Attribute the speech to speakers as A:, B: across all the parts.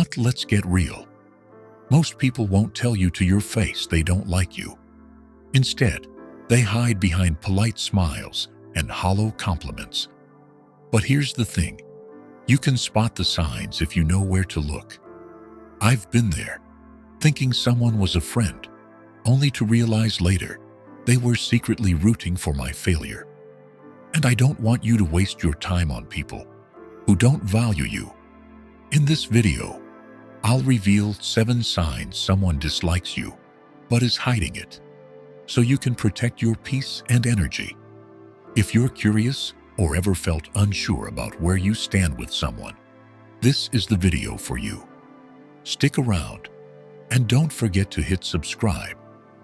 A: But let's get real. Most people won't tell you to your face they don't like you. Instead, they hide behind polite smiles and hollow compliments. But here's the thing. You can spot the signs if you know where to look. I've been there, thinking someone was a friend, only to realize later they were secretly rooting for my failure. And I don't want you to waste your time on people who don't value you. In this video, I'll reveal 7 signs someone dislikes you, but is hiding it, so you can protect your peace and energy. If you're curious or ever felt unsure about where you stand with someone, this is the video for you. Stick around, and don't forget to hit subscribe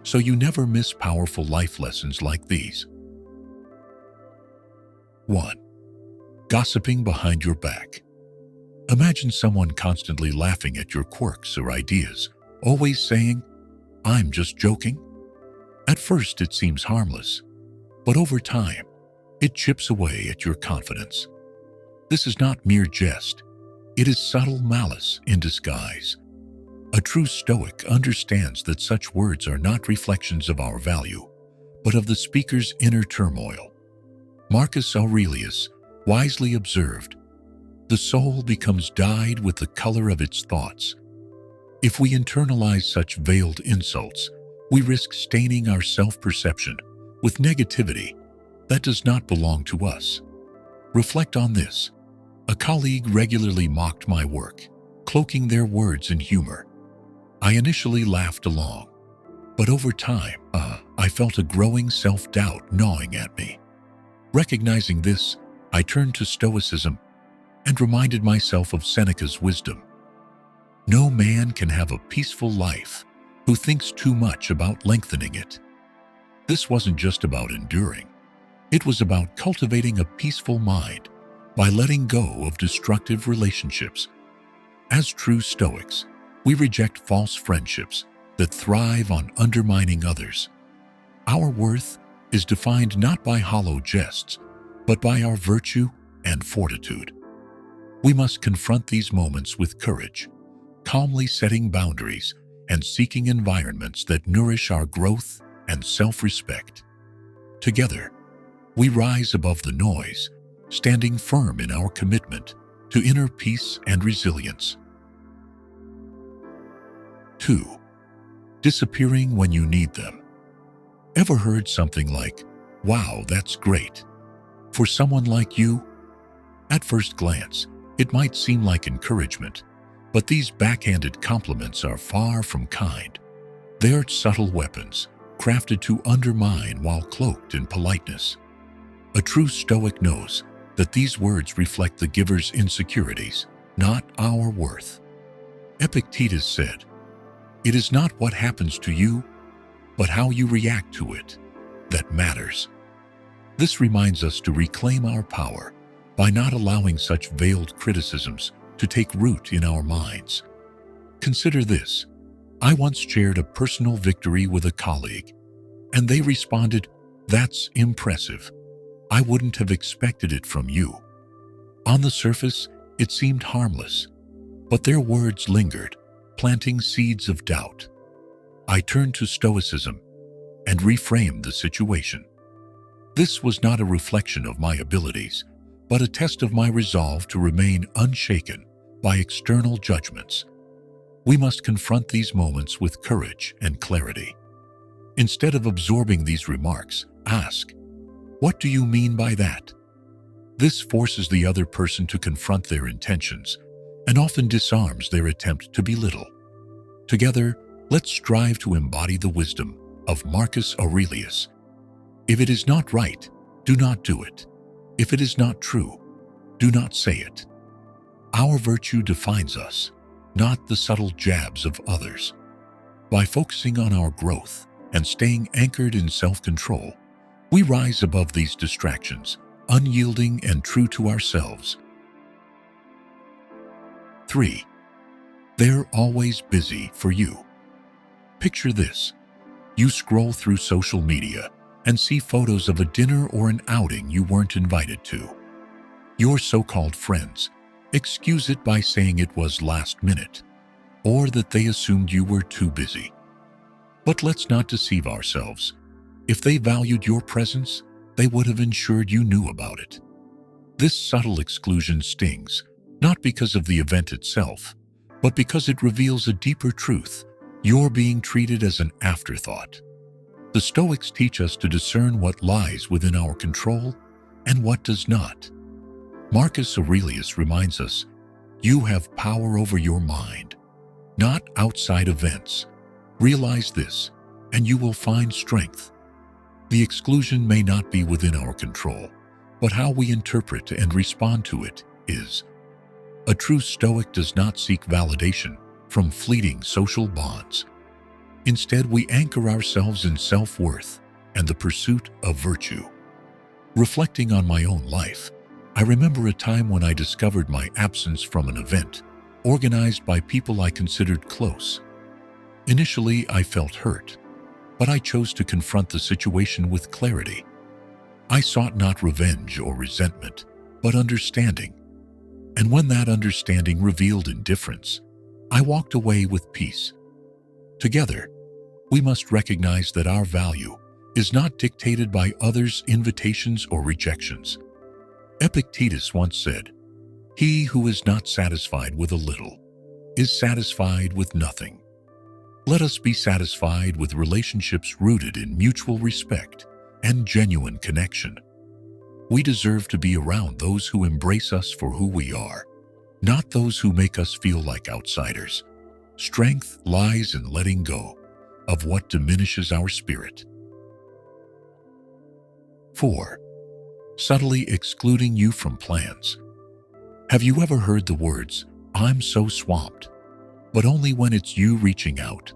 A: so you never miss powerful life lessons like these. 1. Gossiping behind your back. Imagine someone constantly laughing at your quirks or ideas, always saying, "I'm just joking." At first it seems harmless, but over time, it chips away at your confidence. This is not mere jest. It is subtle malice in disguise. A true Stoic understands that such words are not reflections of our value, but of the speaker's inner turmoil. Marcus Aurelius wisely observed, "The soul becomes dyed with the color of its thoughts." If we internalize such veiled insults, we risk staining our self-perception with negativity that does not belong to us. Reflect on this. A colleague regularly mocked my work, cloaking their words in humor. I initially laughed along, but over time, I felt a growing self-doubt gnawing at me. Recognizing this, I turned to Stoicism and reminded myself of Seneca's wisdom. No man can have a peaceful life who thinks too much about lengthening it. This wasn't just about enduring. It was about cultivating a peaceful mind by letting go of destructive relationships. As true Stoics, we reject false friendships that thrive on undermining others. Our worth is defined not by hollow jests, but by our virtue and fortitude. We must confront these moments with courage, calmly setting boundaries and seeking environments that nourish our growth and self-respect. Together, we rise above the noise, standing firm in our commitment to inner peace and resilience. 2. Disappearing when you need them. Ever heard something like, "Wow, that's great," for someone like you? At first glance, it might seem like encouragement, but these backhanded compliments are far from kind. They are subtle weapons, crafted to undermine while cloaked in politeness. A true Stoic knows that these words reflect the giver's insecurities, not our worth. Epictetus said, "It is not what happens to you, but how you react to it that matters." This reminds us to reclaim our power by not allowing such veiled criticisms to take root in our minds. Consider this. I once shared a personal victory with a colleague, and they responded, "That's impressive. I wouldn't have expected it from you." On the surface, it seemed harmless, but their words lingered, planting seeds of doubt. I turned to Stoicism and reframed the situation. This was not a reflection of my abilities, but a test of my resolve to remain unshaken by external judgments. We must confront these moments with courage and clarity. Instead of absorbing these remarks, ask, "What do you mean by that?" This forces the other person to confront their intentions and often disarms their attempt to belittle. Together, let's strive to embody the wisdom of Marcus Aurelius. If it is not right, do not do it. If it is not true, do not say it. Our virtue defines us, not the subtle jabs of others. By focusing on our growth and staying anchored in self-control, we rise above these distractions, unyielding and true to ourselves. 3. They're always busy for you. Picture this. You scroll through social media and see photos of a dinner or an outing you weren't invited to. Your so-called friends excuse it by saying it was last minute, or that they assumed you were too busy. But let's not deceive ourselves. If they valued your presence, they would have ensured you knew about it. This subtle exclusion stings, not because of the event itself, but because it reveals a deeper truth. You're being treated as an afterthought. The Stoics teach us to discern what lies within our control and what does not. Marcus Aurelius reminds us, you have power over your mind, not outside events. Realize this, and you will find strength. The exclusion may not be within our control, but how we interpret and respond to it is. A true Stoic does not seek validation from fleeting social bonds. Instead, we anchor ourselves in self-worth and the pursuit of virtue. Reflecting on my own life, I remember a time when I discovered my absence from an event organized by people I considered close. Initially, I felt hurt, but I chose to confront the situation with clarity. I sought not revenge or resentment, but understanding. And when that understanding revealed indifference, I walked away with peace. Together, we must recognize that our value is not dictated by others' invitations or rejections. Epictetus once said, "He who is not satisfied with a little is satisfied with nothing." Let us be satisfied with relationships rooted in mutual respect and genuine connection. We deserve to be around those who embrace us for who we are, not those who make us feel like outsiders. Strength lies in letting go of what diminishes our spirit. 4. Subtly excluding you from plans. Have you ever heard the words, "I'm so swamped," but only when it's you reaching out?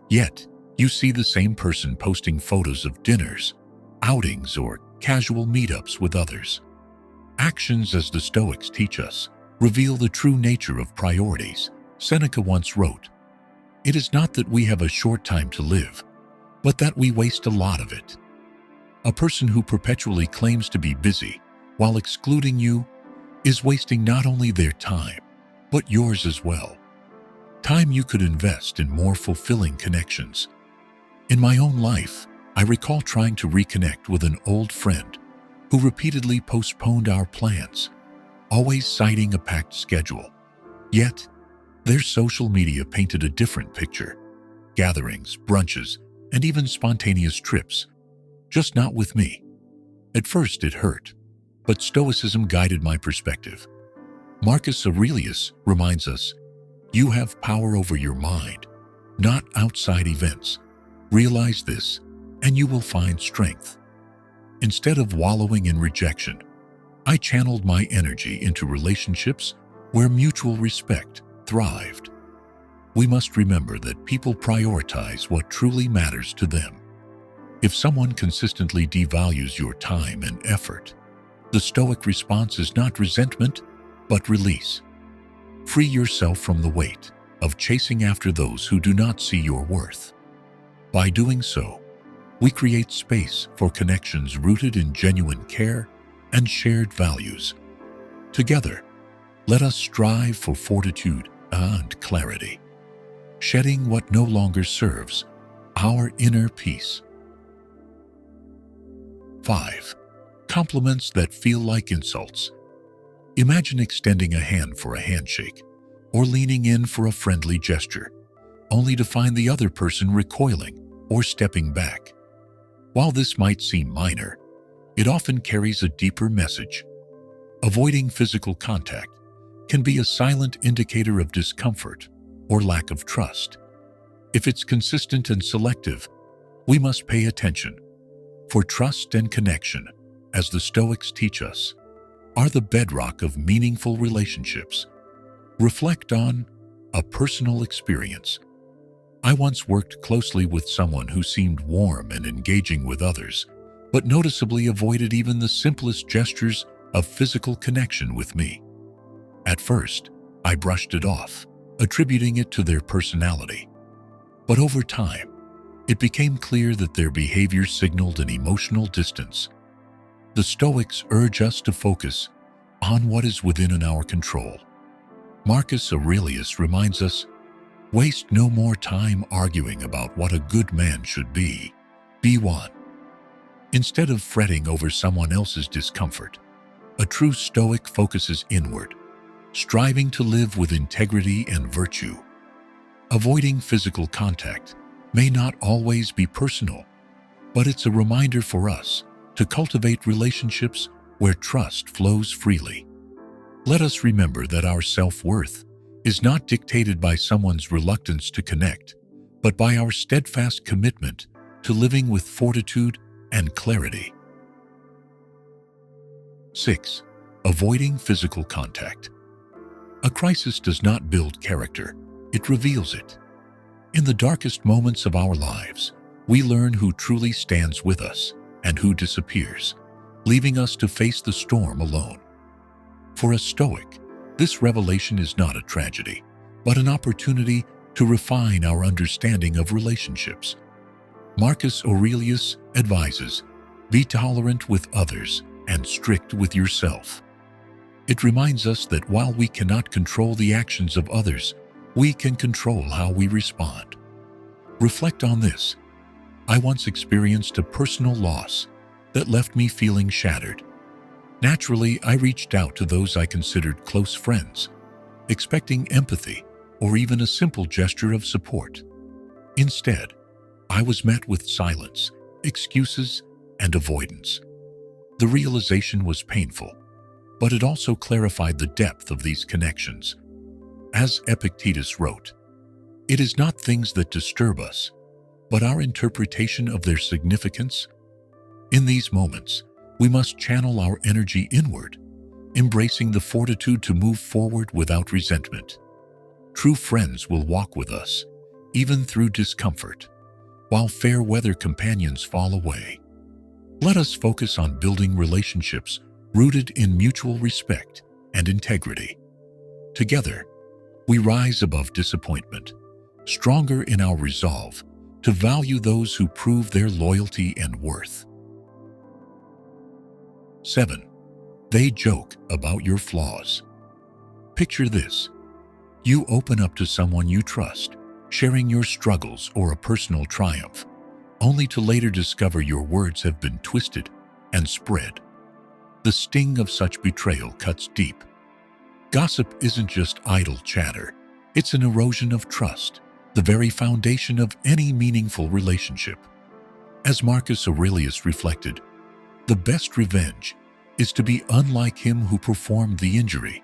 A: Yet, you see the same person posting photos of dinners, outings, or casual meetups with others. Actions, as the Stoics teach us, reveal the true nature of priorities. Seneca once wrote, "It is not that we have a short time to live, but that we waste a lot of it." A person who perpetually claims to be busy while excluding you is wasting not only their time, but yours as well. Time you could invest in more fulfilling connections. In my own life, I recall trying to reconnect with an old friend who repeatedly postponed our plans, always citing a packed schedule. Yet, their social media painted a different picture. Gatherings, brunches, and even spontaneous trips, just not with me. At first it hurt, but Stoicism guided my perspective. Marcus Aurelius reminds us, you have power over your mind, not outside events. Realize this, and you will find strength. Instead of wallowing in rejection, I channeled my energy into relationships where mutual respect thrived. We must remember that people prioritize what truly matters to them. If someone consistently devalues your time and effort, the Stoic response is not resentment, but release. Free yourself from the weight of chasing after those who do not see your worth. By doing so, we create space for connections rooted in genuine care and shared values. Together, let us strive for fortitude and clarity, shedding what no longer serves our inner peace. 5. Compliments that feel like insults. Imagine extending a hand for a handshake or leaning in for a friendly gesture, only to find the other person recoiling or stepping back. While this might seem minor, it often carries a deeper message. Avoiding physical contact can be a silent indicator of discomfort or lack of trust. If it's consistent and selective, we must pay attention. For trust and connection, as the Stoics teach us, are the bedrock of meaningful relationships. Reflect on a personal experience. I once worked closely with someone who seemed warm and engaging with others, but noticeably avoided even the simplest gestures of physical connection with me. At first, I brushed it off, attributing it to their personality. But over time, it became clear that their behavior signaled an emotional distance. The Stoics urge us to focus on what is within our control. Marcus Aurelius reminds us, Waste no more time arguing about what a good man should be. Be one. Instead of fretting over someone else's discomfort, a true Stoic focuses inward, striving to live with integrity and virtue. Avoiding physical contact may not always be personal, but it's a reminder for us to cultivate relationships where trust flows freely. Let us remember that our self-worth is not dictated by someone's reluctance to connect, but by our steadfast commitment to living with fortitude and clarity. 6. Avoiding physical contact. A crisis does not build character, it reveals it. In the darkest moments of our lives, we learn who truly stands with us and who disappears, leaving us to face the storm alone. For a Stoic, this revelation is not a tragedy, but an opportunity to refine our understanding of relationships. Marcus Aurelius advises, "Be tolerant with others and strict with yourself." It reminds us that while we cannot control the actions of others, we can control how we respond. Reflect on this. I once experienced a personal loss that left me feeling shattered. Naturally, I reached out to those I considered close friends, expecting empathy or even a simple gesture of support. Instead, I was met with silence, excuses, and avoidance. The realization was painful, but it also clarified the depth of these connections. As Epictetus wrote, "It is not things that disturb us, but our interpretation of their significance." In these moments, we must channel our energy inward, embracing the fortitude to move forward without resentment. True friends will walk with us, even through discomfort, while fair weather companions fall away. Let us focus on building relationships rooted in mutual respect and integrity. Together, we rise above disappointment, stronger in our resolve to value those who prove their loyalty and worth. 7. They joke about your flaws. Picture this. You open up to someone you trust, sharing your struggles or a personal triumph, only to later discover your words have been twisted and spread. The sting of such betrayal cuts deep. Gossip isn't just idle chatter, it's an erosion of trust, the very foundation of any meaningful relationship. As Marcus Aurelius reflected, the best revenge is to be unlike him who performed the injury.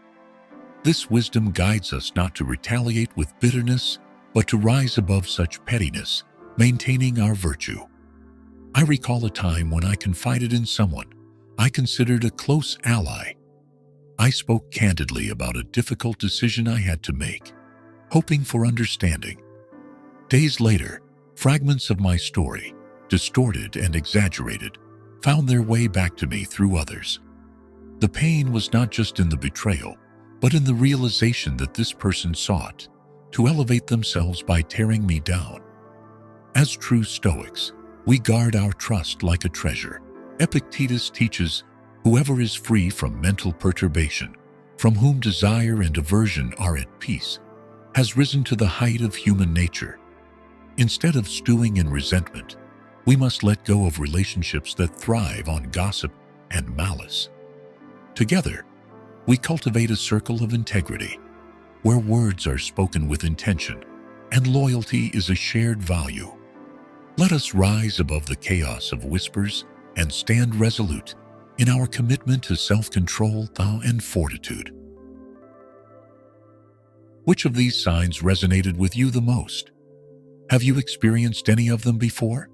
A: This wisdom guides us not to retaliate with bitterness, but to rise above such pettiness, maintaining our virtue. I recall a time when I confided in someone I considered a close ally. I spoke candidly about a difficult decision I had to make, hoping for understanding. Days later, fragments of my story, distorted and exaggerated, found their way back to me through others. The pain was not just in the betrayal, but in the realization that this person sought to elevate themselves by tearing me down. As true Stoics, we guard our trust like a treasure. Epictetus teaches, "Whoever is free from mental perturbation, from whom desire and aversion are at peace, has risen to the height of human nature." Instead of stewing in resentment, we must let go of relationships that thrive on gossip and malice. Together, we cultivate a circle of integrity, where words are spoken with intention and loyalty is a shared value. Let us rise above the chaos of whispers and stand resolute in our commitment to self-control and fortitude. Which of these signs resonated with you the most? Have you experienced any of them before?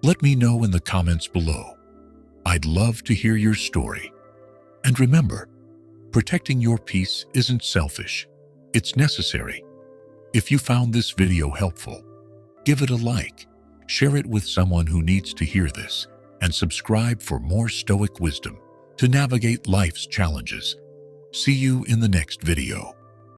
A: Let me know in the comments below. I'd love to hear your story. And remember, protecting your peace isn't selfish, it's necessary. If you found this video helpful, give it a like, share it with someone who needs to hear this, and subscribe for more Stoic wisdom to navigate life's challenges. See you in the next video.